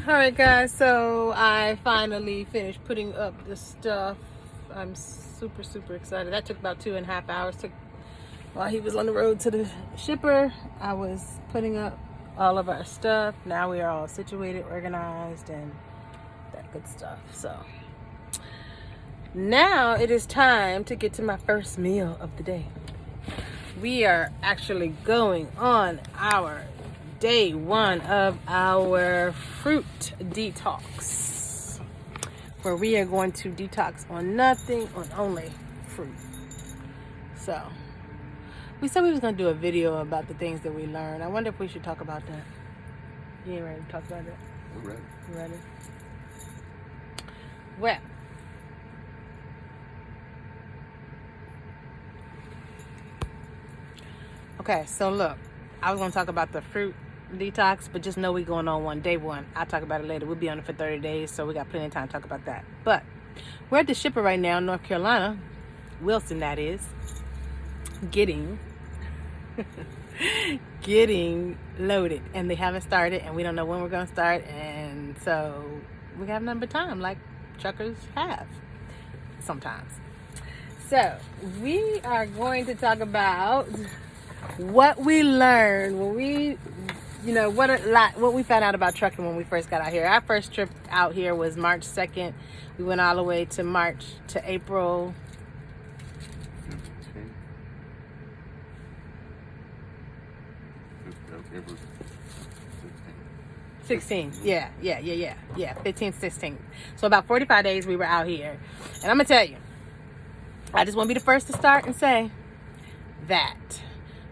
Alright guys, so I finally finished putting up the stuff. I'm super excited. That took about 2.5 hours. While he was on the road to the shipper, I was putting up all of our stuff. Now we are all situated, organized, and that good stuff. So now it is time to get to my first meal of the day. We are actually going on our day one of our fruit detox, where we are going to detox on nothing, on only fruit. So we said we was going to do a video about the things that we learned. I wonder if we should talk about that. You ain't ready to talk about that? We're ready. You ready? Well, okay, so look, I was going to talk about the fruit detox, but just know we going on day one. I'll talk about it later. We'll be on it for 30 days, so we got plenty of time to talk about that. But we're at the shipper right now in North Carolina, Wilson that is, getting loaded, and they haven't started, and we don't know when we're going to start, and so we have nothing but time, like truckers have sometimes. So we are going to talk about what we learned when we, what we found out about trucking when we first got out here. Our first trip out here was March 2nd. We went all the way to April 16. Yeah. 15th, 16th. So about 45 days we were out here. And I'm going to tell you, I just want to be the first to start and say that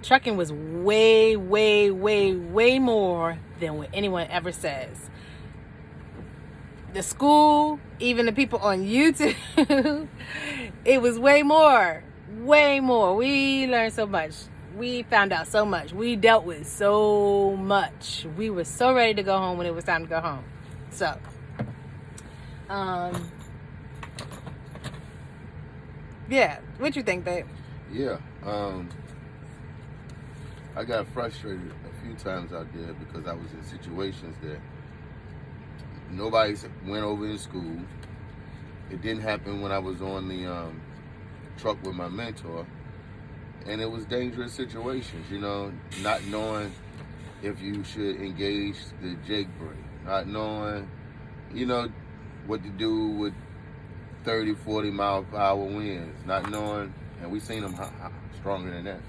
trucking was way more than what anyone ever says. The school, even the people on YouTube, it was way more. We learned so much. We found out so much. We dealt with so much. We were so ready to go home when it was time to go home. So, yeah. What you think, babe? Yeah. I got frustrated a few times out there because I was in situations that nobody went over in school. It didn't happen when I was on the truck with my mentor. And it was dangerous situations, not knowing if you should engage the jake brake, not knowing, what to do with 30, 40 mile per hour winds, not knowing, and we seen them stronger than that.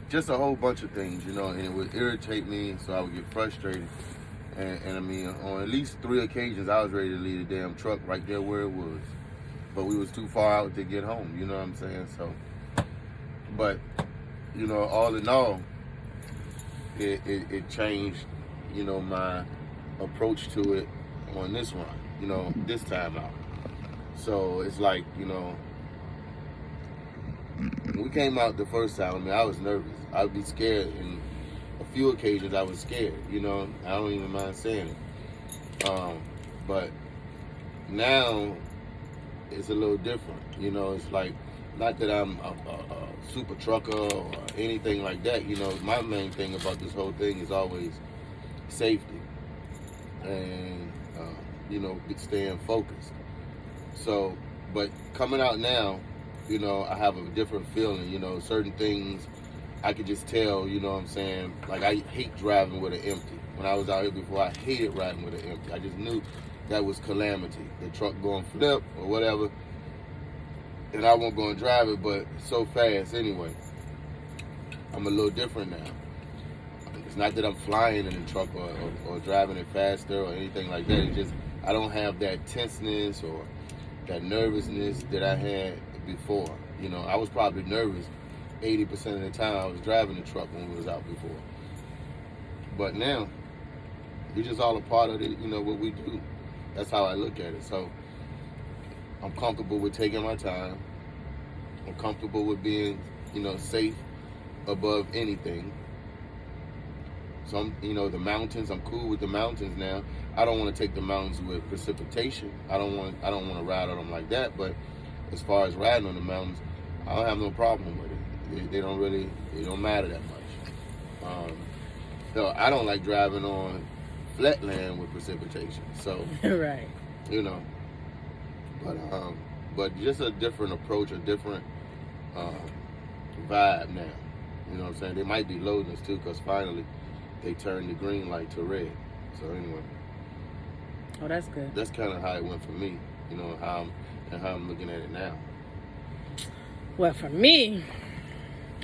Just a whole bunch of things, and it would irritate me, so I would get frustrated. And I mean, on at least 3 occasions, I was ready to leave the damn truck right there where it was. But we was too far out to get home, you know what I'm saying? So, but, all in all, it changed, my approach to it on this run, this time out. So it's like, when we came out the first time, I was nervous. I would be scared, and a few occasions I was scared, I don't even mind saying it. But now it's a little different, it's like, not that I'm a super trucker or anything like that, my main thing about this whole thing is always safety and, staying focused. So, but coming out now, I have a different feeling, certain things I could just tell, what I'm saying? Like, I hate driving with an empty. When I was out here before, I hated riding with an empty. I just knew that was calamity. The truck going flip or whatever, and I won't go and drive it, but so fast anyway. I'm a little different now. It's not that I'm flying in the truck or driving it faster or anything like that. It's just I don't have that tenseness or that nervousness that I had before. I was probably nervous 80% of the time I was driving the truck when we was out before. But now, it's just all a part of it, what we do. That's how I look at it. So I'm comfortable with taking my time. I'm comfortable with being, safe above anything. So the mountains, I'm cool with the mountains now. I don't want to take the mountains with precipitation. I don't want to ride on them like that. But as far as riding on the mountains, I don't have no problem with it. They don't matter that much. So I don't like driving on flat land with precipitation. So, Right. you know, but just a different approach, a different vibe now. You know what I'm saying? They might be loading us too, because finally they turned the green light to red. So anyway, Oh, that's good. that's kind of how it went for me. You know, how I'm looking at it now. Well, for me,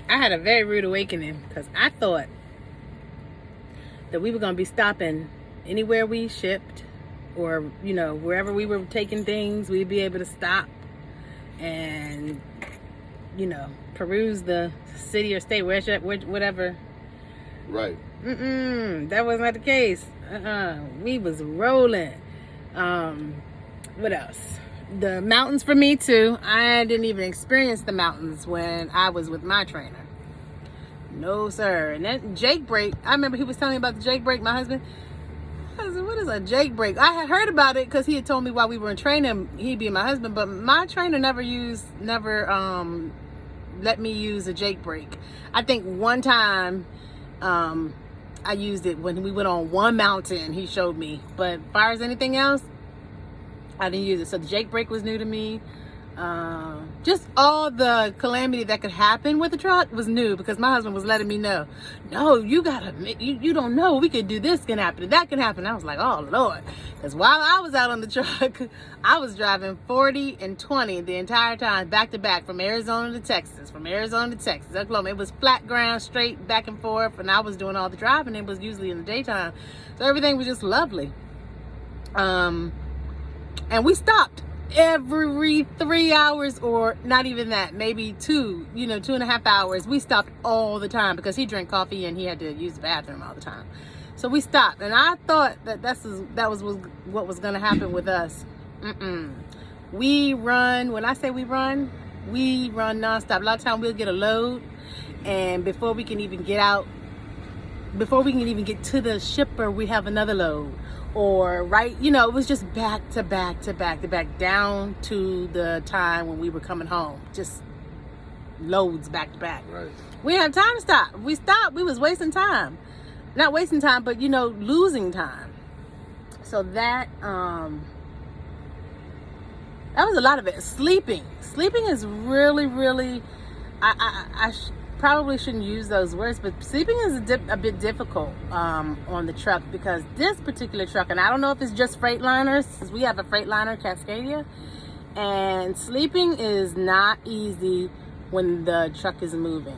I had a very rude awakening because I thought that we were going to be stopping anywhere we shipped, or, you know, wherever we were taking things, we'd be able to stop and, you know, peruse the city or state, whatever. Right. That was not the case. We was rolling. What else? The mountains for me too. I didn't even experience the mountains when I was with my trainer. No, sir. And that Jake break, I remember he was telling me about the Jake break, my husband. I said, what is a Jake break? I had heard about it because he had told me while we were in training, he'd be my husband, but my trainer never let me use a Jake break. I think one time I used it when we went on one mountain, he showed me. But as far as anything else, I didn't use it. So the Jake break was new to me. Just all the calamity that could happen with the truck was new, because my husband was letting me know, no, you don't know, we could do this, can happen, that can happen. I was like, oh Lord, because while I was out on the truck, I was driving 40 and 20 the entire time, back to back, from Arizona to Texas, Oklahoma. It was flat ground, straight back and forth, and I was doing all the driving. It was usually in the daytime, so everything was just lovely. And we stopped every 3 hours, or not even that, maybe 2.5 hours. We stopped all the time because he drank coffee and he had to use the bathroom all the time. So we stopped, and I thought that that was what was going to happen with us. We run. When I say we run nonstop. A lot of times we'll get a load, and before we can even get to the shipper, we have another load. Or it was just back to back down to the time when we were coming home. Just loads back to back. Right. We didn't have time to stop. If we stopped, we was wasting time. Not wasting time, but losing time. So that was a lot of it. Sleeping is really, really. I probably shouldn't use those words, but sleeping is a bit difficult on the truck, because this particular truck, and I don't know if it's just Freightliners, because we have a Freightliner Cascadia, and sleeping is not easy when the truck is moving.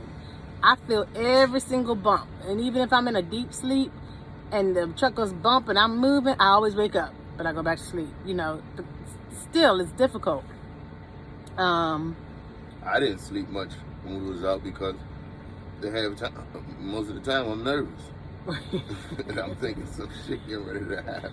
I feel every single bump, and even if I'm in a deep sleep and the truck goes bump and I'm moving, I always wake up, but I go back to sleep. But still, it's difficult. I didn't sleep much when we was out, because most of the time I'm nervous. I'm thinking some shit getting ready to happen.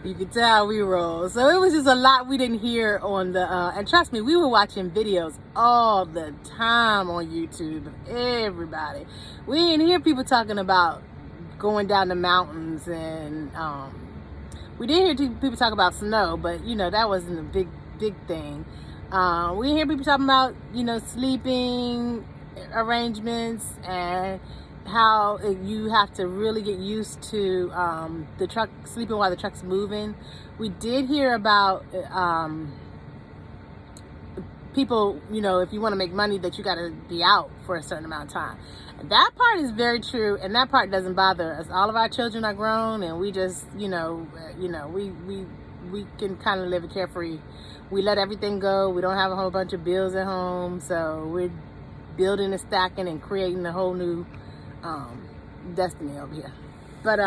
You can tell we roll. So it was just a lot we didn't hear on the and trust me, we were watching videos all the time on YouTube of everybody. We didn't hear people talking about going down the mountains, and we did hear people talk about snow, but that wasn't a big thing. We hear people talking about, sleeping arrangements, and how you have to really get used to the truck, sleeping while the truck's moving. We did hear about people, if you want to make money, that you got to be out for a certain amount of time. That part is very true, and that part doesn't bother us. All of our children are grown, and we just, we can kind of live a carefree. We let everything go. We don't have a whole bunch of bills at home, so we're building and stacking and creating a whole new destiny over here. But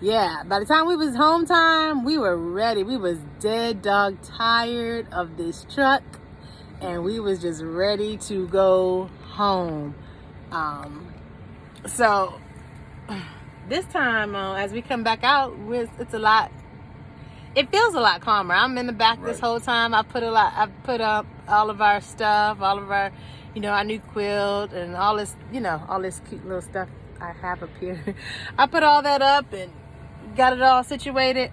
yeah, by the time we was home time, we were ready. We was dead dog tired of this truck, and we was just ready to go home. So this time, as we come back out, it's a lot. It feels a lot calmer. I'm in the back this whole time. I put up all of our stuff, all of our, our new quilt, and all this, all this cute little stuff I have up here. I put all that up and got it all situated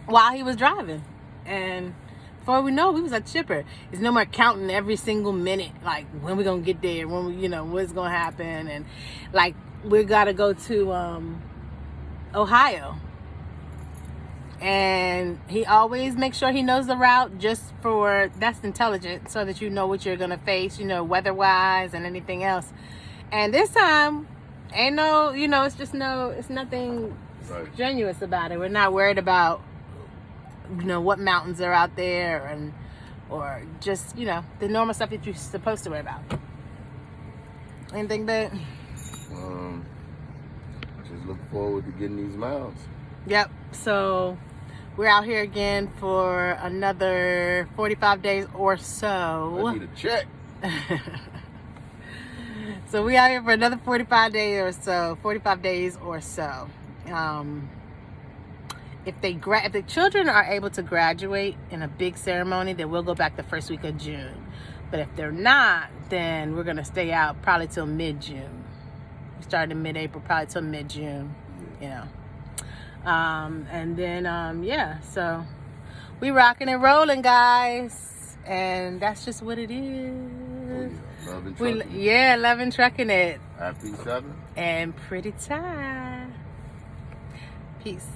while he was driving. And before we know, we was at Chipper. It's no more counting every single minute, like when we gonna get there, when we, what's gonna happen, and like we gotta go to Ohio. And he always makes sure he knows the route that's intelligent, so that you know what you're gonna face, weather-wise and anything else. And this time, ain't no, it's nothing strenuous about it. We're not worried about, what mountains are out there or just, the normal stuff that you're supposed to worry about. Anything big? Just look forward to getting these miles. Yep. So we're out here again for another 45 days or so. I need a check. So we out here for another 45 days or so. If the children are able to graduate in a big ceremony, then we'll go back the first week of June. But if they're not, then we're gonna stay out probably till mid-June. Starting in mid-April, probably till mid-June. And then so we rocking and rolling, guys, and that's just what it is. Loving trucking. Loving trucking it. Happy 7 and pretty tight. Peace.